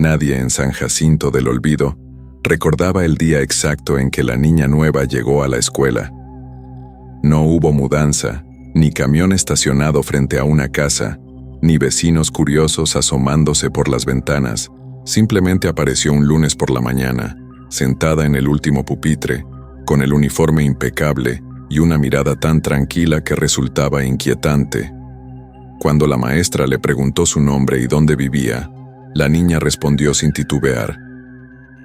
Nadie en San Jacinto del Olvido recordaba el día exacto en que la niña nueva llegó a la escuela. No hubo mudanza, ni camión estacionado frente a una casa, ni vecinos curiosos asomándose por las ventanas. Simplemente apareció un lunes por la mañana, sentada en el último pupitre, con el uniforme impecable y una mirada tan tranquila que resultaba inquietante. Cuando la maestra le preguntó su nombre y dónde vivía, la niña respondió sin titubear: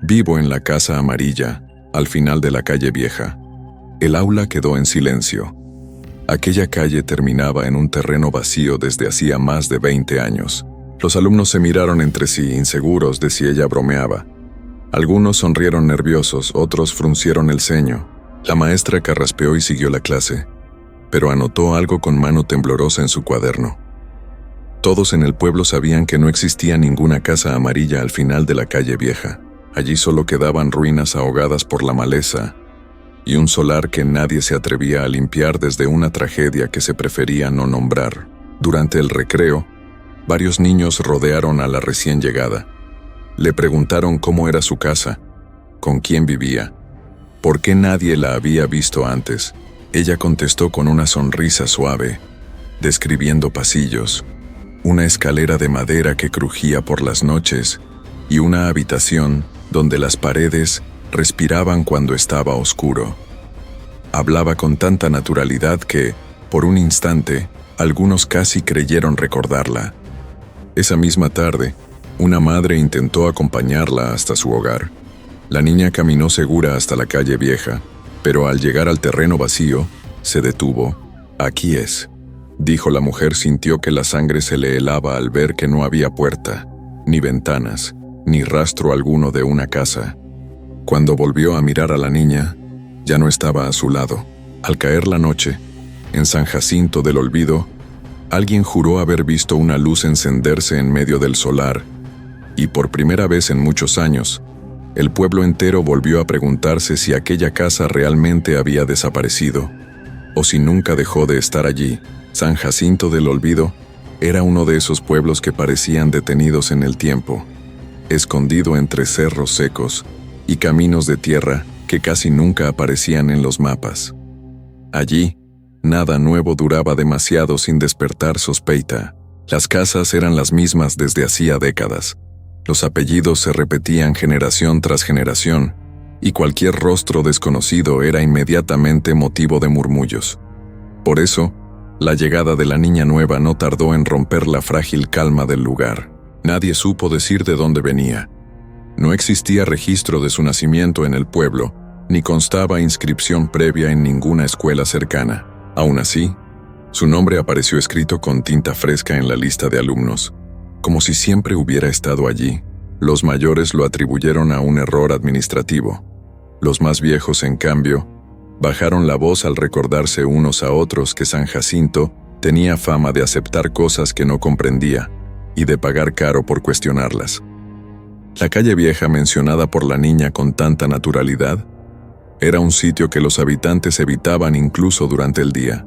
«Vivo en la casa amarilla, al final de la calle vieja». El aula quedó en silencio. Aquella calle terminaba en un terreno vacío desde hacía más de 20 años. Los alumnos se miraron entre sí, inseguros de si ella bromeaba. Algunos sonrieron nerviosos, otros fruncieron el ceño. La maestra carraspeó y siguió la clase, pero anotó algo con mano temblorosa en su cuaderno. Todos en el pueblo sabían que no existía ninguna casa amarilla al final de la calle vieja. Allí solo quedaban ruinas ahogadas por la maleza y un solar que nadie se atrevía a limpiar desde una tragedia que se prefería no nombrar. Durante el recreo, varios niños rodearon a la recién llegada. Le preguntaron cómo era su casa, con quién vivía, por qué nadie la había visto antes. Ella contestó con una sonrisa suave, describiendo pasillos, una escalera de madera que crujía por las noches y una habitación donde las paredes respiraban cuando estaba oscuro. Hablaba con tanta naturalidad que, por un instante, algunos casi creyeron recordarla. Esa misma tarde, una madre intentó acompañarla hasta su hogar. La niña caminó segura hasta la calle vieja, pero al llegar al terreno vacío, se detuvo. «Aquí es», dijo la mujer. Sintió que la sangre se le helaba al ver que no había puerta, ni ventanas, ni rastro alguno de una casa. Cuando volvió a mirar a la niña, ya no estaba a su lado. Al caer la noche, en San Jacinto del Olvido, alguien juró haber visto una luz encenderse en medio del solar, y por primera vez en muchos años, el pueblo entero volvió a preguntarse si aquella casa realmente había desaparecido, o si nunca dejó de estar allí. San Jacinto del Olvido era uno de esos pueblos que parecían detenidos en el tiempo, escondido entre cerros secos y caminos de tierra que casi nunca aparecían en los mapas. Allí, nada nuevo duraba demasiado sin despertar sospecha. Las casas eran las mismas desde hacía décadas. Los apellidos se repetían generación tras generación, y cualquier rostro desconocido era inmediatamente motivo de murmullos. Por eso, la llegada de la niña nueva no tardó en romper la frágil calma del lugar. Nadie supo decir de dónde venía. No existía registro de su nacimiento en el pueblo, ni constaba inscripción previa en ninguna escuela cercana. Aún así, su nombre apareció escrito con tinta fresca en la lista de alumnos, como si siempre hubiera estado allí. Los mayores lo atribuyeron a un error administrativo. Los más viejos, en cambio, bajaron la voz al recordarse unos a otros que San Jacinto tenía fama de aceptar cosas que no comprendía y de pagar caro por cuestionarlas. La calle vieja, mencionada por la niña con tanta naturalidad, era un sitio que los habitantes evitaban incluso durante el día.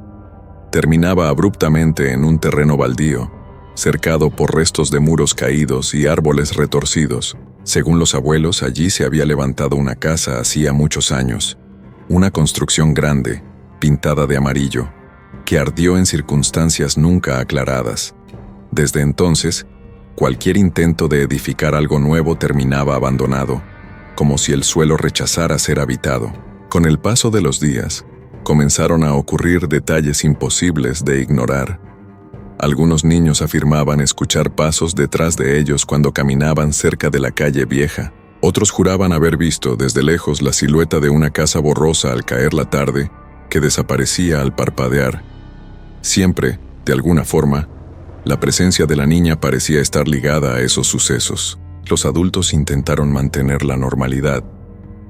Terminaba abruptamente en un terreno baldío, cercado por restos de muros caídos y árboles retorcidos. Según los abuelos, allí se había levantado una casa hacía muchos años, una construcción grande, pintada de amarillo, que ardió en circunstancias nunca aclaradas. Desde entonces, cualquier intento de edificar algo nuevo terminaba abandonado, como si el suelo rechazara ser habitado. Con el paso de los días, comenzaron a ocurrir detalles imposibles de ignorar. Algunos niños afirmaban escuchar pasos detrás de ellos cuando caminaban cerca de la calle vieja. Otros juraban haber visto desde lejos la silueta de una casa borrosa al caer la tarde, que desaparecía al parpadear. Siempre, de alguna forma, la presencia de la niña parecía estar ligada a esos sucesos. Los adultos intentaron mantener la normalidad,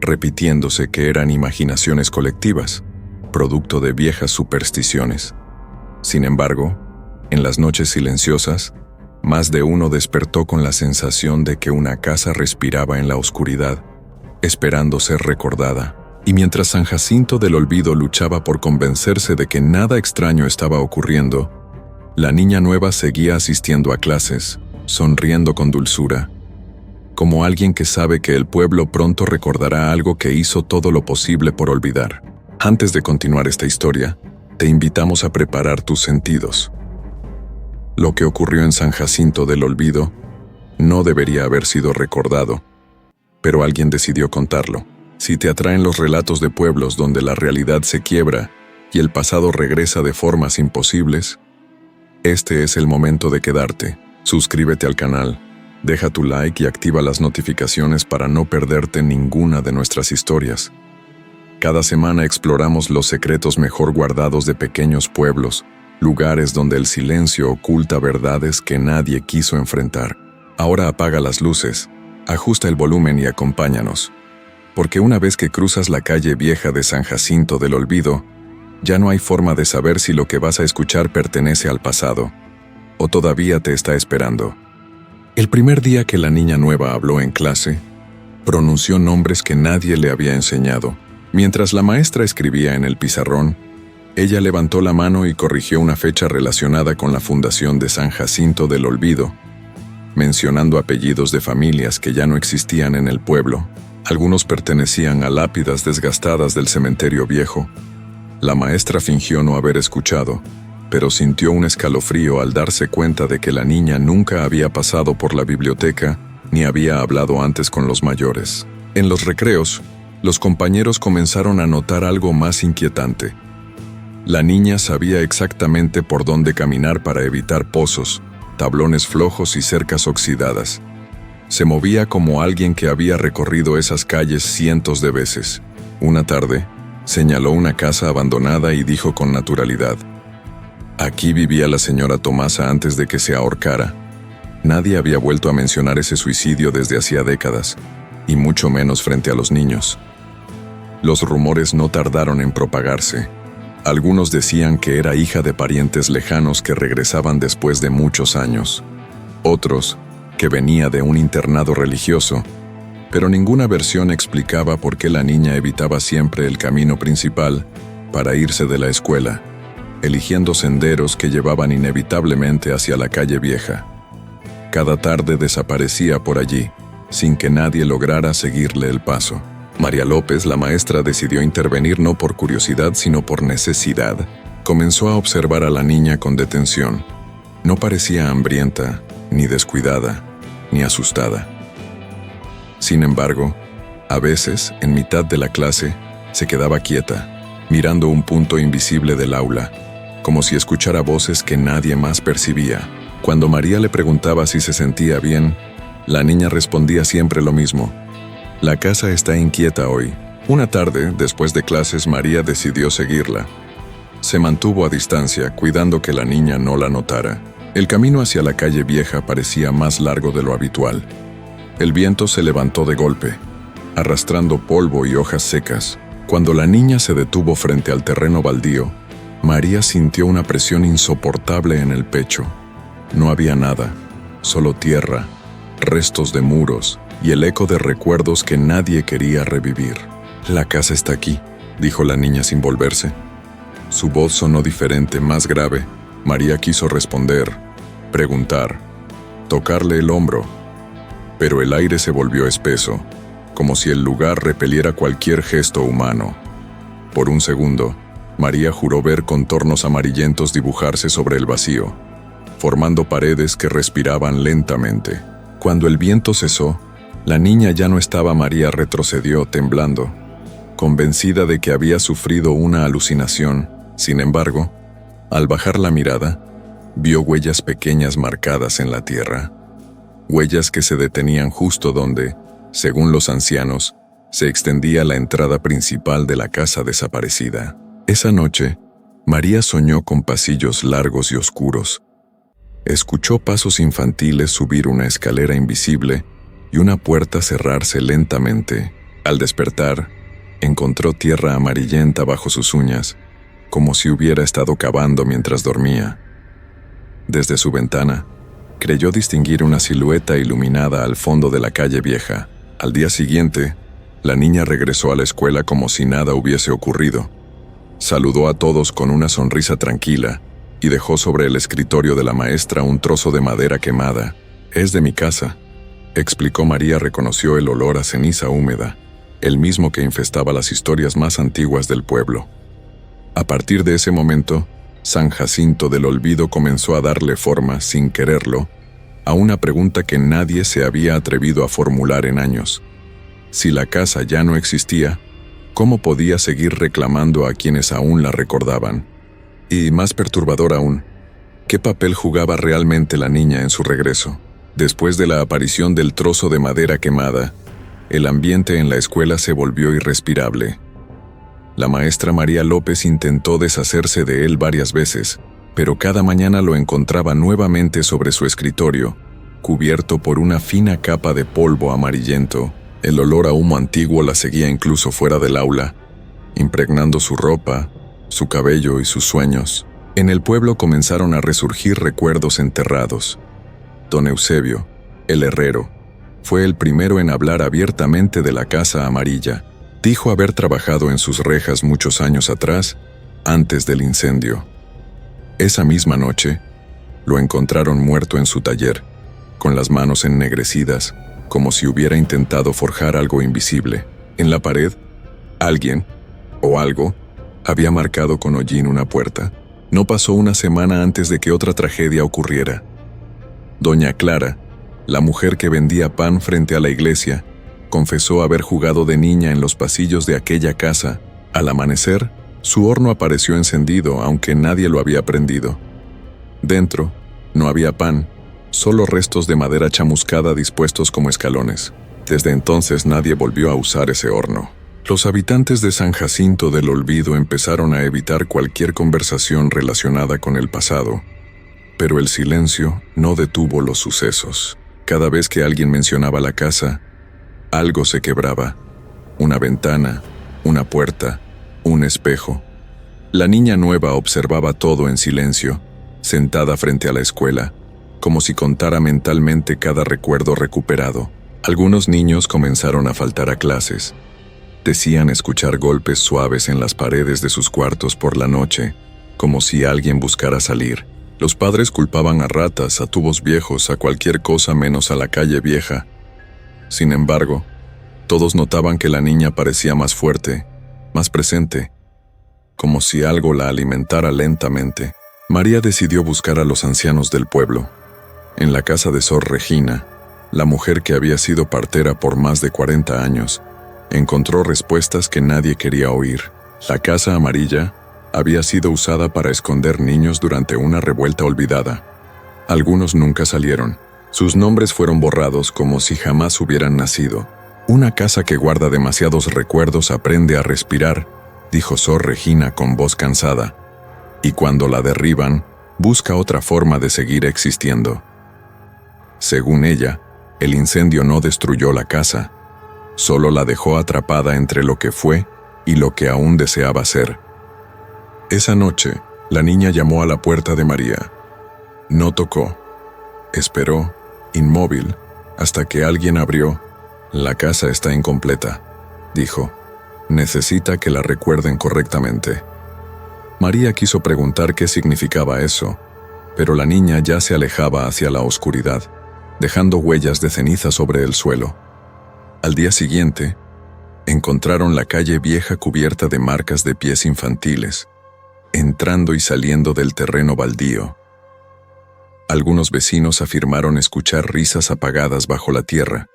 repitiéndose que eran imaginaciones colectivas, producto de viejas supersticiones. Sin embargo, en las noches silenciosas, más de uno despertó con la sensación de que una casa respiraba en la oscuridad, esperando ser recordada. Y mientras San Jacinto del Olvido luchaba por convencerse de que nada extraño estaba ocurriendo, la niña nueva seguía asistiendo a clases, sonriendo con dulzura, como alguien que sabe que el pueblo pronto recordará algo que hizo todo lo posible por olvidar. Antes de continuar esta historia, te invitamos a preparar tus sentidos. Lo que ocurrió en San Jacinto del Olvido no debería haber sido recordado, pero alguien decidió contarlo. Si te atraen los relatos de pueblos donde la realidad se quiebra y el pasado regresa de formas imposibles, este es el momento de quedarte. Suscríbete al canal, deja tu like y activa las notificaciones para no perderte ninguna de nuestras historias. Cada semana exploramos los secretos mejor guardados de pequeños pueblos, lugares donde el silencio oculta verdades que nadie quiso enfrentar. Ahora apaga las luces, ajusta el volumen y acompáñanos. Porque una vez que cruzas la calle vieja de San Jacinto del Olvido, ya no hay forma de saber si lo que vas a escuchar pertenece al pasado o todavía te está esperando. El primer día que la niña nueva habló en clase, pronunció nombres que nadie le había enseñado. Mientras la maestra escribía en el pizarrón, ella levantó la mano y corrigió una fecha relacionada con la fundación de San Jacinto del Olvido, mencionando apellidos de familias que ya no existían en el pueblo. Algunos pertenecían a lápidas desgastadas del cementerio viejo. La maestra fingió no haber escuchado, pero sintió un escalofrío al darse cuenta de que la niña nunca había pasado por la biblioteca ni había hablado antes con los mayores. En los recreos, los compañeros comenzaron a notar algo más inquietante. La niña sabía exactamente por dónde caminar para evitar pozos, tablones flojos y cercas oxidadas. Se movía como alguien que había recorrido esas calles cientos de veces. Una tarde, señaló una casa abandonada y dijo con naturalidad: «Aquí vivía la señora Tomasa antes de que se ahorcara». Nadie había vuelto a mencionar ese suicidio desde hacía décadas, y mucho menos frente a los niños. Los rumores no tardaron en propagarse. Algunos decían que era hija de parientes lejanos que regresaban después de muchos años. Otros, que venía de un internado religioso, pero ninguna versión explicaba por qué la niña evitaba siempre el camino principal para irse de la escuela, eligiendo senderos que llevaban inevitablemente hacia la calle vieja. Cada tarde desaparecía por allí, sin que nadie lograra seguirle el paso. María López, la maestra, decidió intervenir no por curiosidad, sino por necesidad. Comenzó a observar a la niña con detención. No parecía hambrienta, ni descuidada, ni asustada. Sin embargo, a veces, en mitad de la clase, se quedaba quieta, mirando un punto invisible del aula, como si escuchara voces que nadie más percibía. Cuando María le preguntaba si se sentía bien, la niña respondía siempre lo mismo: «La casa está inquieta hoy». Una tarde, después de clases, María decidió seguirla. Se mantuvo a distancia, cuidando que la niña no la notara. El camino hacia la calle vieja parecía más largo de lo habitual. El viento se levantó de golpe, arrastrando polvo y hojas secas. Cuando la niña se detuvo frente al terreno baldío, María sintió una presión insoportable en el pecho. No había nada, solo tierra, restos de muros y el eco de recuerdos que nadie quería revivir. «La casa está aquí», dijo la niña sin volverse. Su voz sonó diferente, más grave. María quiso responder, preguntar, tocarle el hombro, pero el aire se volvió espeso, como si el lugar repeliera cualquier gesto humano. Por un segundo, María juró ver contornos amarillentos dibujarse sobre el vacío, formando paredes que respiraban lentamente. Cuando el viento cesó, la niña ya no estaba. María retrocedió temblando, convencida de que había sufrido una alucinación. Sin embargo, al bajar la mirada, vio huellas pequeñas marcadas en la tierra, huellas que se detenían justo donde, según los ancianos, se extendía la entrada principal de la casa desaparecida. Esa noche, María soñó con pasillos largos y oscuros. Escuchó pasos infantiles subir una escalera invisible y una puerta cerrarse lentamente. Al despertar, encontró tierra amarillenta bajo sus uñas, como si hubiera estado cavando mientras dormía. Desde su ventana, creyó distinguir una silueta iluminada al fondo de la calle vieja. Al día siguiente, la niña regresó a la escuela como si nada hubiese ocurrido. Saludó a todos con una sonrisa tranquila y dejó sobre el escritorio de la maestra un trozo de madera quemada. «Es de mi casa», explicó María. Reconoció el olor a ceniza húmeda, el mismo que infestaba las historias más antiguas del pueblo. A partir de ese momento, San Jacinto del Olvido comenzó a darle forma, sin quererlo, a una pregunta que nadie se había atrevido a formular en años. Si la casa ya no existía, ¿cómo podía seguir reclamando a quienes aún la recordaban? Y, más perturbador aún, ¿qué papel jugaba realmente la niña en su regreso? Después de la aparición del trozo de madera quemada, el ambiente en la escuela se volvió irrespirable. La maestra María López intentó deshacerse de él varias veces, pero cada mañana lo encontraba nuevamente sobre su escritorio, cubierto por una fina capa de polvo amarillento. El olor a humo antiguo la seguía incluso fuera del aula, impregnando su ropa, su cabello y sus sueños. En el pueblo comenzaron a resurgir recuerdos enterrados. Don Eusebio, el herrero, fue el primero en hablar abiertamente de la casa amarilla. Dijo haber trabajado en sus rejas muchos años atrás, antes del incendio. Esa misma noche, lo encontraron muerto en su taller, con las manos ennegrecidas, como si hubiera intentado forjar algo invisible. En la pared, alguien, o algo, había marcado con hollín una puerta. No pasó una semana antes de que otra tragedia ocurriera. Doña Clara, la mujer que vendía pan frente a la iglesia, confesó haber jugado de niña en los pasillos de aquella casa. Al amanecer, su horno apareció encendido, aunque nadie lo había prendido. Dentro, no había pan, solo restos de madera chamuscada dispuestos como escalones. Desde entonces nadie volvió a usar ese horno. Los habitantes de San Jacinto del Olvido empezaron a evitar cualquier conversación relacionada con el pasado, pero el silencio no detuvo los sucesos. Cada vez que alguien mencionaba la casa, algo se quebraba. Una ventana, una puerta, un espejo. La niña nueva observaba todo en silencio, sentada frente a la escuela, como si contara mentalmente cada recuerdo recuperado. Algunos niños comenzaron a faltar a clases. Decían escuchar golpes suaves en las paredes de sus cuartos por la noche, como si alguien buscara salir. Los padres culpaban a ratas, a tubos viejos, a cualquier cosa menos a la calle vieja. Sin embargo, todos notaban que la niña parecía más fuerte, más presente, como si algo la alimentara lentamente. María decidió buscar a los ancianos del pueblo. En la casa de Sor Regina, la mujer que había sido partera por más de 40 años, encontró respuestas que nadie quería oír. La casa amarilla había sido usada para esconder niños durante una revuelta olvidada. Algunos nunca salieron. Sus nombres fueron borrados como si jamás hubieran nacido. Una casa que guarda demasiados recuerdos aprende a respirar, dijo Sor Regina con voz cansada, y cuando la derriban, busca otra forma de seguir existiendo. Según ella, el incendio no destruyó la casa, solo la dejó atrapada entre lo que fue y lo que aún deseaba ser. Esa noche, la niña llamó a la puerta de María. No tocó. Esperó, inmóvil, hasta que alguien abrió. La casa está incompleta, dijo. Necesita que la recuerden correctamente. María quiso preguntar qué significaba eso, pero la niña ya se alejaba hacia la oscuridad, dejando huellas de ceniza sobre el suelo. Al día siguiente, encontraron la calle vieja cubierta de marcas de pies infantiles, entrando y saliendo del terreno baldío. Algunos vecinos afirmaron escuchar risas apagadas bajo la tierra,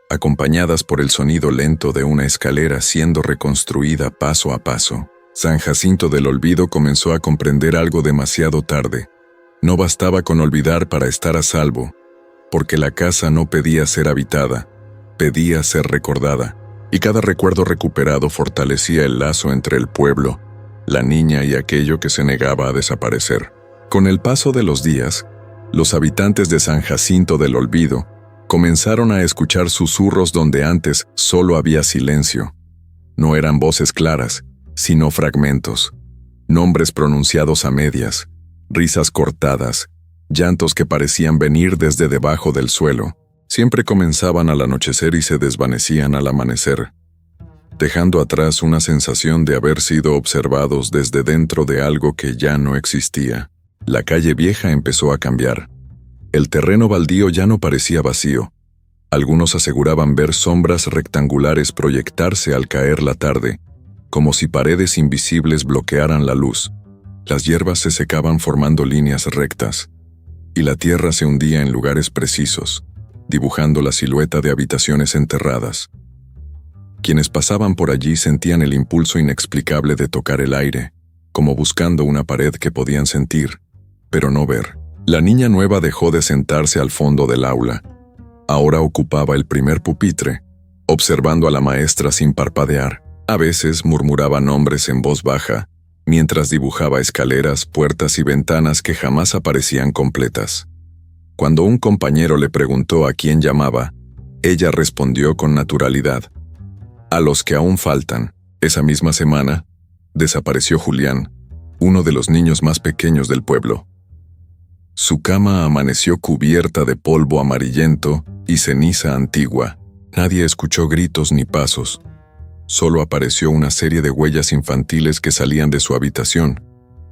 acompañadas por el sonido lento de una escalera siendo reconstruida paso a paso. San Jacinto del Olvido comenzó a comprender algo demasiado tarde. No bastaba con olvidar para estar a salvo, porque la casa no pedía ser habitada, pedía ser recordada, y cada recuerdo recuperado fortalecía el lazo entre el pueblo, la niña y aquello que se negaba a desaparecer. Con el paso de los días, los habitantes de San Jacinto del Olvido comenzaron a escuchar susurros donde antes solo había silencio. No eran voces claras, sino fragmentos, nombres pronunciados a medias, risas cortadas, llantos que parecían venir desde debajo del suelo. Siempre comenzaban al anochecer y se desvanecían al amanecer, dejando atrás una sensación de haber sido observados desde dentro de algo que ya no existía. La calle vieja empezó a cambiar. El terreno baldío ya no parecía vacío. Algunos aseguraban ver sombras rectangulares proyectarse al caer la tarde, como si paredes invisibles bloquearan la luz. Las hierbas se secaban formando líneas rectas, y la tierra se hundía en lugares precisos, dibujando la silueta de habitaciones enterradas. Quienes pasaban por allí sentían el impulso inexplicable de tocar el aire, como buscando una pared que podían sentir, pero no ver. La niña nueva dejó de sentarse al fondo del aula. Ahora ocupaba el primer pupitre, observando a la maestra sin parpadear. A veces murmuraba nombres en voz baja, mientras dibujaba escaleras, puertas y ventanas que jamás aparecían completas. Cuando un compañero le preguntó a quién llamaba, ella respondió con naturalidad: «A los que aún faltan». Esa misma semana, desapareció Julián, uno de los niños más pequeños del pueblo. Su cama amaneció cubierta de polvo amarillento y ceniza antigua. Nadie escuchó gritos ni pasos. Solo apareció una serie de huellas infantiles que salían de su habitación,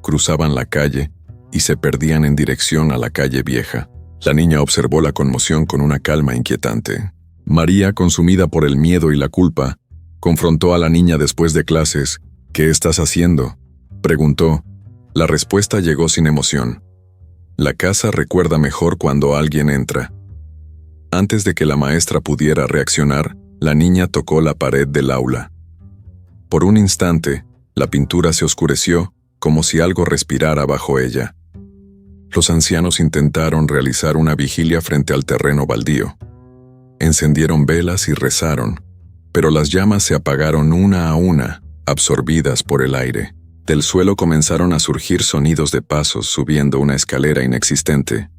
cruzaban la calle y se perdían en dirección a la calle vieja. La niña observó la conmoción con una calma inquietante. María, consumida por el miedo y la culpa, confrontó a la niña después de clases. «¿Qué estás haciendo?», preguntó. La respuesta llegó sin emoción. «La casa recuerda mejor cuando alguien entra». Antes de que la maestra pudiera reaccionar, la niña tocó la pared del aula. Por un instante, la pintura se oscureció, como si algo respirara bajo ella. Los ancianos intentaron realizar una vigilia frente al terreno baldío. Encendieron velas y rezaron, pero las llamas se apagaron una a una, absorbidas por el aire. Del suelo comenzaron a surgir sonidos de pasos subiendo una escalera inexistente.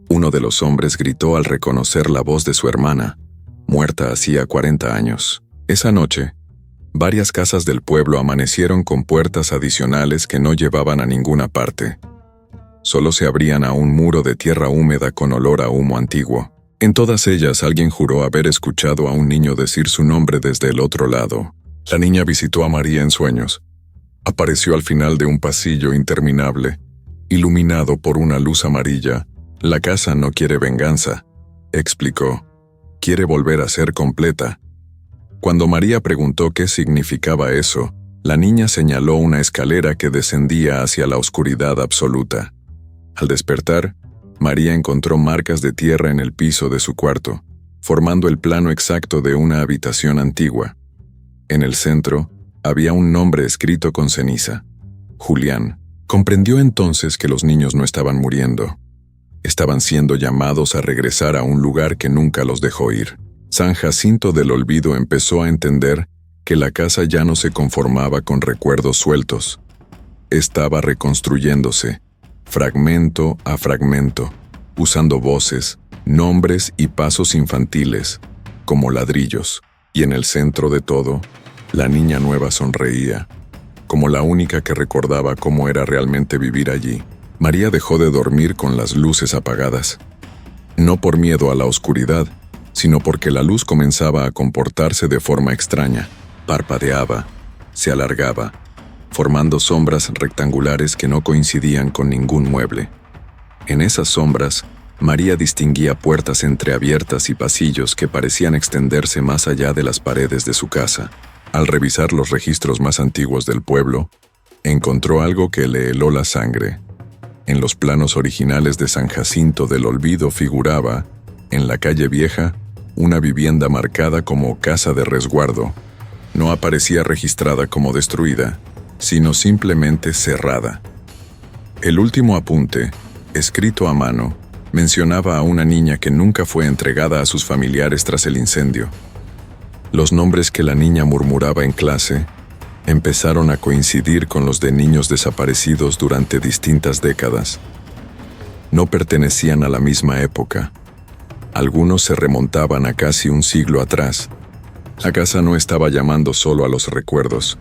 Uno de los hombres gritó al reconocer la voz de su hermana, muerta hacía 40 años. Esa noche, varias casas del pueblo amanecieron con puertas adicionales que no llevaban a ninguna parte. Solo se abrían a un muro de tierra húmeda con olor a humo antiguo. En todas ellas alguien juró haber escuchado a un niño decir su nombre desde el otro lado. La niña visitó a María en sueños. Apareció al final de un pasillo interminable, iluminado por una luz amarilla. «La casa no quiere venganza», explicó. «Quiere volver a ser completa». Cuando María preguntó qué significaba eso, la niña señaló una escalera que descendía hacia la oscuridad absoluta. Al despertar, María encontró marcas de tierra en el piso de su cuarto, formando el plano exacto de una habitación antigua. En el centro, había un nombre escrito con ceniza: Julián. Comprendió entonces que los niños no estaban muriendo. Estaban siendo llamados a regresar a un lugar que nunca los dejó ir. San Jacinto del Olvido empezó a entender que la casa ya no se conformaba con recuerdos sueltos. Estaba reconstruyéndose, fragmento a fragmento, usando voces, nombres y pasos infantiles, como ladrillos. Y en el centro de todo, la niña nueva sonreía, como la única que recordaba cómo era realmente vivir allí. María dejó de dormir con las luces apagadas. No por miedo a la oscuridad, sino porque la luz comenzaba a comportarse de forma extraña. Parpadeaba, se alargaba, formando sombras rectangulares que no coincidían con ningún mueble. En esas sombras, María distinguía puertas entreabiertas y pasillos que parecían extenderse más allá de las paredes de su casa. Al revisar los registros más antiguos del pueblo, encontró algo que le heló la sangre. En los planos originales de San Jacinto del Olvido figuraba, en la calle vieja, una vivienda marcada como casa de resguardo. No aparecía registrada como destruida, sino simplemente cerrada. El último apunte, escrito a mano, mencionaba a una niña que nunca fue entregada a sus familiares tras el incendio. Los nombres que la niña murmuraba en clase empezaron a coincidir con los de niños desaparecidos durante distintas décadas. No pertenecían a la misma época. Algunos se remontaban a casi un siglo atrás. La casa no estaba llamando solo a los recuerdos.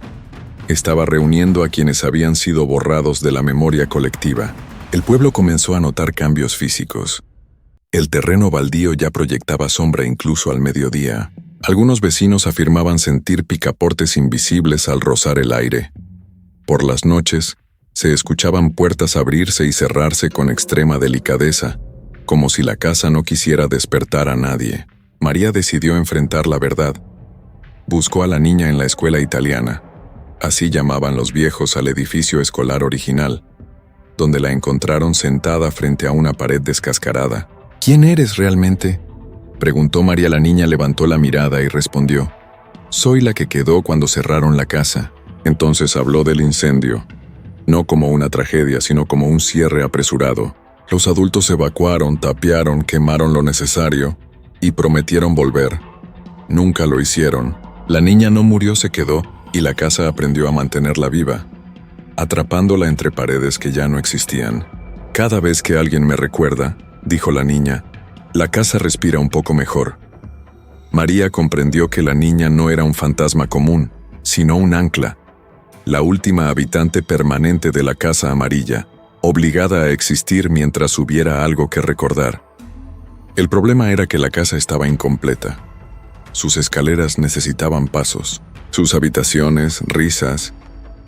Estaba reuniendo a quienes habían sido borrados de la memoria colectiva. El pueblo comenzó a notar cambios físicos. El terreno baldío ya proyectaba sombra incluso al mediodía. Algunos vecinos afirmaban sentir picaportes invisibles al rozar el aire. Por las noches, se escuchaban puertas abrirse y cerrarse con extrema delicadeza, como si la casa no quisiera despertar a nadie. María decidió enfrentar la verdad. Buscó a la niña en la escuela italiana, así llamaban los viejos al edificio escolar original, donde la encontraron sentada frente a una pared descascarada. «¿Quién eres realmente?», preguntó María. La niña levantó la mirada y respondió: «Soy la que quedó cuando cerraron la casa». Entonces habló del incendio, no como una tragedia, sino como un cierre apresurado. Los adultos evacuaron, tapiaron, quemaron lo necesario y prometieron volver. Nunca lo hicieron. La niña no murió, se quedó, y la casa aprendió a mantenerla viva, atrapándola entre paredes que ya no existían. «Cada vez que alguien me recuerda», dijo la niña, «la casa respira un poco mejor». María comprendió que la niña no era un fantasma común, sino un ancla, la última habitante permanente de la casa amarilla, obligada a existir mientras hubiera algo que recordar. El problema era que la casa estaba incompleta. Sus escaleras necesitaban pasos, sus habitaciones, risas,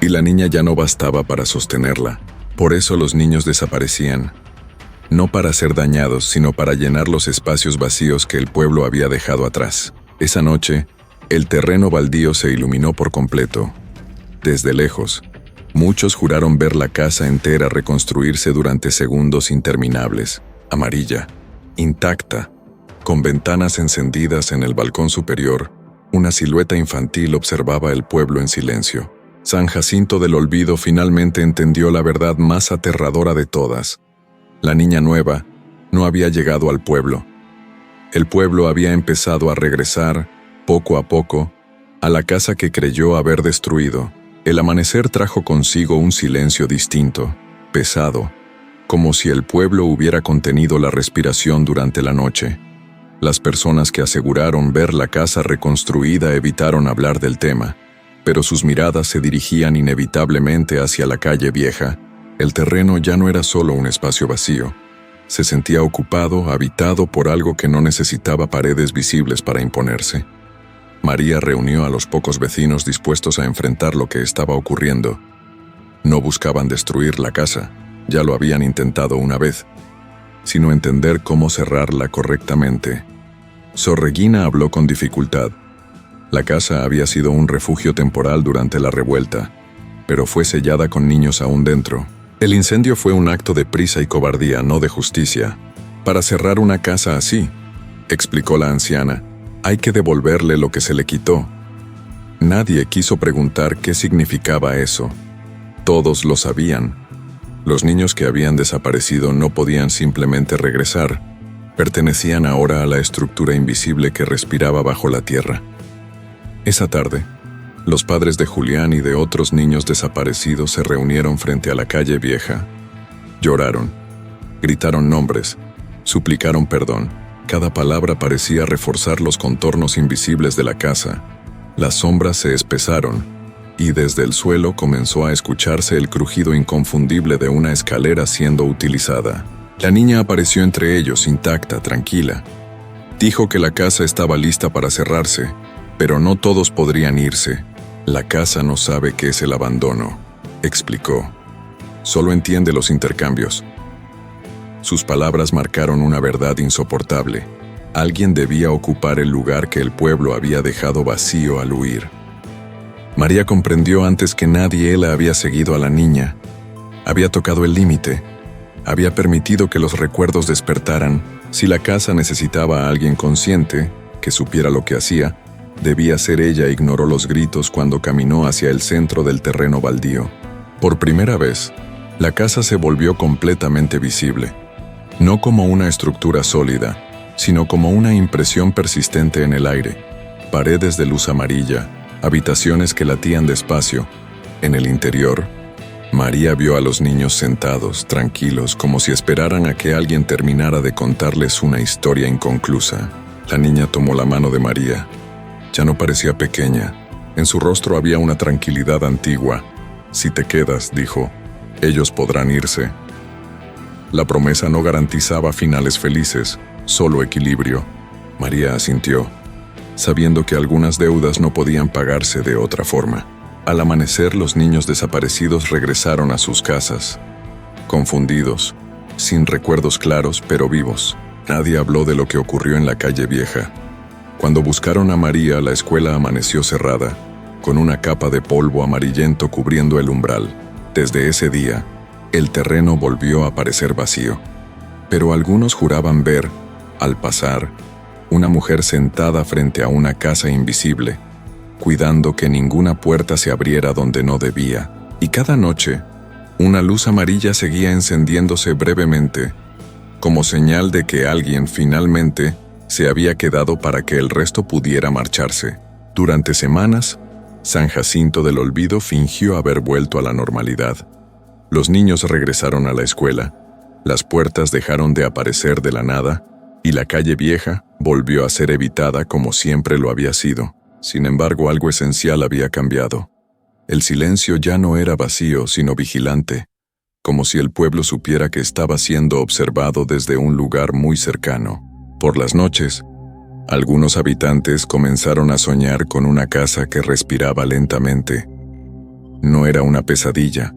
y la niña ya no bastaba para sostenerla. Por eso los niños desaparecían, no para ser dañados, sino para llenar los espacios vacíos que el pueblo había dejado atrás. Esa noche, el terreno baldío se iluminó por completo. Desde lejos, muchos juraron ver la casa entera reconstruirse durante segundos interminables, amarilla, intacta, con ventanas encendidas. En el balcón superior, una silueta infantil observaba el pueblo en silencio. San Jacinto del Olvido finalmente entendió la verdad más aterradora de todas. La niña nueva no había llegado al pueblo. El pueblo había empezado a regresar, poco a poco, a la casa que creyó haber destruido. El amanecer trajo consigo un silencio distinto, pesado, como si el pueblo hubiera contenido la respiración durante la noche. Las personas que aseguraron ver la casa reconstruida evitaron hablar del tema, pero sus miradas se dirigían inevitablemente hacia la calle vieja. El terreno ya no era solo un espacio vacío. Se sentía ocupado, habitado por algo que no necesitaba paredes visibles para imponerse. María reunió a los pocos vecinos dispuestos a enfrentar lo que estaba ocurriendo. No buscaban destruir la casa, ya lo habían intentado una vez, sino entender cómo cerrarla correctamente. Sor Regina habló con dificultad. La casa había sido un refugio temporal durante la revuelta, pero fue sellada con niños aún dentro. El incendio fue un acto de prisa y cobardía, no de justicia. Para cerrar una casa así, explicó la anciana, hay que devolverle lo que se le quitó. Nadie quiso preguntar qué significaba eso. Todos lo sabían. Los niños que habían desaparecido no podían simplemente regresar. Pertenecían ahora a la estructura invisible que respiraba bajo la tierra. Esa tarde, los padres de Julián y de otros niños desaparecidos se reunieron frente a la calle vieja. Lloraron, gritaron nombres, suplicaron perdón. Cada palabra parecía reforzar los contornos invisibles de la casa. Las sombras se espesaron, y desde el suelo comenzó a escucharse el crujido inconfundible de una escalera siendo utilizada. La niña apareció entre ellos, intacta, tranquila. Dijo que la casa estaba lista para cerrarse, pero no todos podrían irse. La casa no sabe qué es el abandono, explicó. Solo entiende los intercambios. Sus palabras marcaron una verdad insoportable. Alguien debía ocupar el lugar que el pueblo había dejado vacío al huir. María comprendió antes que nadie. Él había seguido a la niña. Había tocado el límite. Había permitido que los recuerdos despertaran. Si la casa necesitaba a alguien consciente, que supiera lo que hacía, debía ser ella. Ignoró los gritos cuando caminó hacia el centro del terreno baldío. Por primera vez, la casa se volvió completamente visible. No como una estructura sólida, sino como una impresión persistente en el aire. Paredes de luz amarilla, habitaciones que latían despacio. En el interior, María vio a los niños sentados, tranquilos, como si esperaran a que alguien terminara de contarles una historia inconclusa. La niña tomó la mano de María. Ya no parecía pequeña. En su rostro había una tranquilidad antigua. «Si te quedas», dijo, «ellos podrán irse». La promesa no garantizaba finales felices, solo equilibrio. María asintió, sabiendo que algunas deudas no podían pagarse de otra forma. Al amanecer, los niños desaparecidos regresaron a sus casas, confundidos, sin recuerdos claros pero vivos. Nadie habló de lo que ocurrió en la calle vieja. Cuando buscaron a María, la escuela amaneció cerrada, con una capa de polvo amarillento cubriendo el umbral. Desde ese día, el terreno volvió a parecer vacío. Pero algunos juraban ver, al pasar, una mujer sentada frente a una casa invisible, cuidando que ninguna puerta se abriera donde no debía. Y cada noche, una luz amarilla seguía encendiéndose brevemente, como señal de que alguien finalmente se había quedado para que el resto pudiera marcharse. Durante semanas, San Jacinto del Olvido fingió haber vuelto a la normalidad. Los niños regresaron a la escuela, las puertas dejaron de aparecer de la nada, y la calle vieja volvió a ser evitada como siempre lo había sido. Sin embargo, algo esencial había cambiado. El silencio ya no era vacío, sino vigilante, como si el pueblo supiera que estaba siendo observado desde un lugar muy cercano. Por las noches, algunos habitantes comenzaron a soñar con una casa que respiraba lentamente. No era una pesadilla,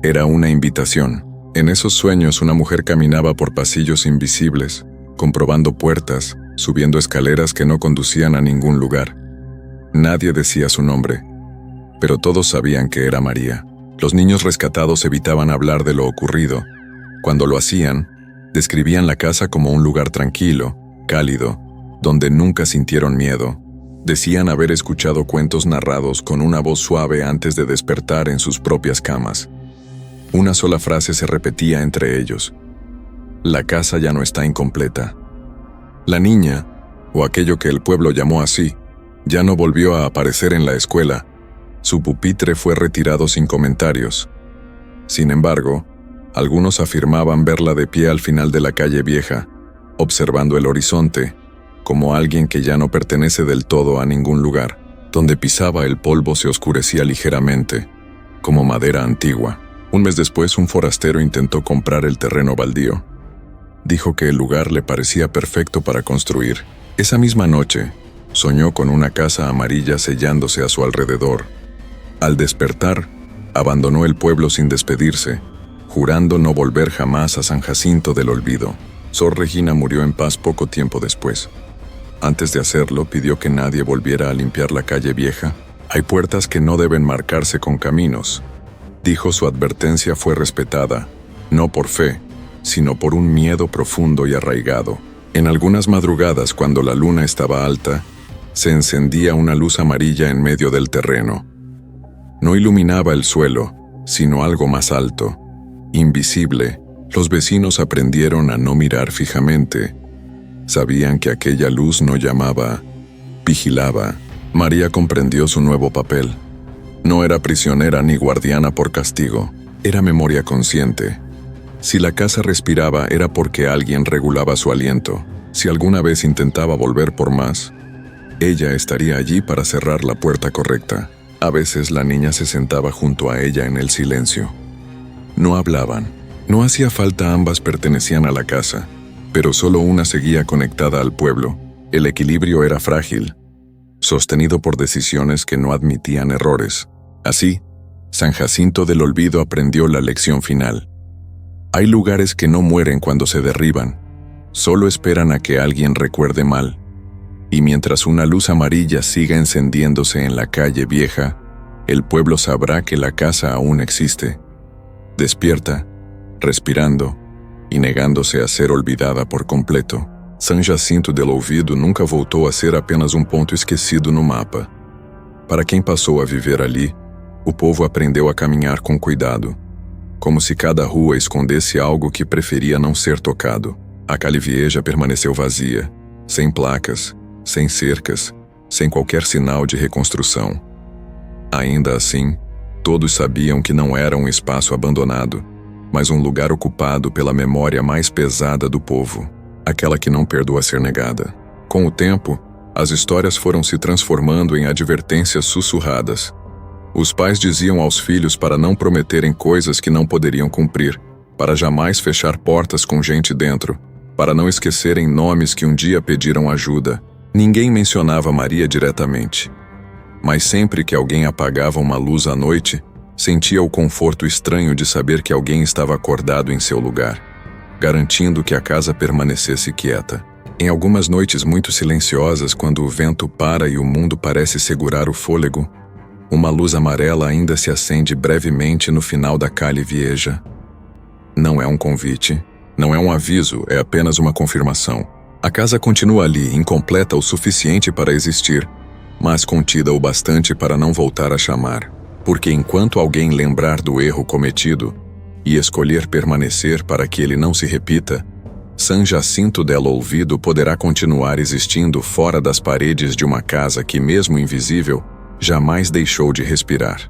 era una invitación. En esos sueños, una mujer caminaba por pasillos invisibles, comprobando puertas, subiendo escaleras que no conducían a ningún lugar. Nadie decía su nombre, pero todos sabían que era María. Los niños rescatados evitaban hablar de lo ocurrido. Cuando lo hacían, describían la casa como un lugar tranquilo, cálido, donde nunca sintieron miedo. Decían haber escuchado cuentos narrados con una voz suave antes de despertar en sus propias camas. Una sola frase se repetía entre ellos: la casa ya no está incompleta. La niña, o aquello que el pueblo llamó así, ya no volvió a aparecer en la escuela. Su pupitre fue retirado sin comentarios. Sin embargo, algunos afirmaban verla de pie al final de la calle vieja, observando el horizonte, como alguien que ya no pertenece del todo a ningún lugar. Donde pisaba, el polvo se oscurecía ligeramente, como madera antigua. Un mes después, un forastero intentó comprar el terreno baldío. Dijo que el lugar le parecía perfecto para construir. Esa misma noche, soñó con una casa amarilla sellándose a su alrededor. Al despertar, abandonó el pueblo sin despedirse, jurando no volver jamás a San Jacinto del Olvido. Sor Regina murió en paz poco tiempo después. Antes de hacerlo, pidió que nadie volviera a limpiar la calle vieja. Hay puertas que no deben marcarse con caminos. Dijo, su advertencia fue respetada, no por fe, sino por un miedo profundo y arraigado. En algunas madrugadas, cuando la luna estaba alta, se encendía una luz amarilla en medio del terreno. No iluminaba el suelo, sino algo más alto, invisible. Los vecinos aprendieron a no mirar fijamente. Sabían que aquella luz no llamaba, vigilaba. María comprendió su nuevo papel. No era prisionera ni guardiana por castigo, era memoria consciente. Si la casa respiraba, era porque alguien regulaba su aliento. Si alguna vez intentaba volver por más, ella estaría allí para cerrar la puerta correcta. A veces la niña se sentaba junto a ella en el silencio. No hablaban. No hacía falta, ambas pertenecían a la casa, pero solo una seguía conectada al pueblo. El equilibrio era frágil, sostenido por decisiones que no admitían errores. Así, San Jacinto del Olvido aprendió la lección final. Hay lugares que no mueren cuando se derriban, solo esperan a que alguien recuerde mal. Y mientras una luz amarilla siga encendiéndose en la calle vieja, el pueblo sabrá que la casa aún existe, despierta, respirando y negándose a ser olvidada por completo. San Jacinto del Olvido nunca voltou a ser apenas ponto esquecido no mapa. Para quem passou a viver ali, o povo aprendeu a caminhar com cuidado, como se cada rua escondesse algo que preferia não ser tocado. A calle vieja permaneceu vazia, sem placas, sem cercas, sem qualquer sinal de reconstrução. Ainda assim, todos sabiam que não era um espaço abandonado, mas um lugar ocupado pela memória mais pesada do povo, aquela que não perdoa ser negada. Com o tempo, as histórias foram se transformando em advertências sussurradas. Os pais diziam aos filhos para não prometerem coisas que não poderiam cumprir, para jamais fechar portas com gente dentro, para não esquecerem nomes que um dia pediram ajuda. Ninguém mencionava Maria diretamente, mas sempre que alguém apagava uma luz à noite, sentia o conforto estranho de saber que alguém estava acordado em seu lugar, garantindo que a casa permanecesse quieta. Em algumas noites muito silenciosas, quando o vento para e o mundo parece segurar o fôlego, uma luz amarela ainda se acende brevemente no final da Calle Vieja. Não é um convite, não é um aviso, é apenas uma confirmação. A casa continua ali, incompleta o suficiente para existir, mas contida o bastante para não voltar a chamar. Porque enquanto alguém lembrar do erro cometido e escolher permanecer para que ele não se repita, San Jacinto del Olvido poderá continuar existindo fora das paredes de uma casa que, mesmo invisível, jamais deixou de respirar.